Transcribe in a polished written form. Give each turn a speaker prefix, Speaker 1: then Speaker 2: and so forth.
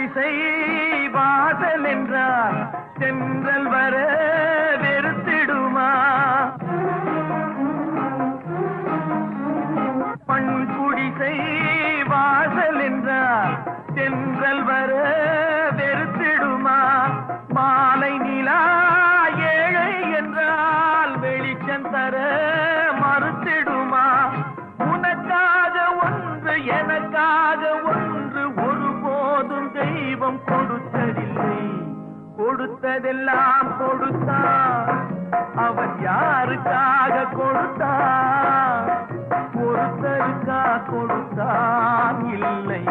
Speaker 1: குடிசை வாசல் என்றால் தென்றல் வர வெறுத்திடுமா? பண் குடிசை வாசல் என்றால் தென்றல் வர வெறுத்திடுமா? மாலை நிலா ஏழை என்றால் வெளிச்சம் தர மறுத்திடுமா? உனக்காக ஒன்று எனக்காக ஒன்று ஒருபோதும் தெய்வம் கொடுத்ததில்லை. கொடுத்ததெல்லாம் கொடுத்தான். அவன் யாருக்காக கொடுத்தான்? ஒருத்தருக்கா கொடுத்தான் இல்லை.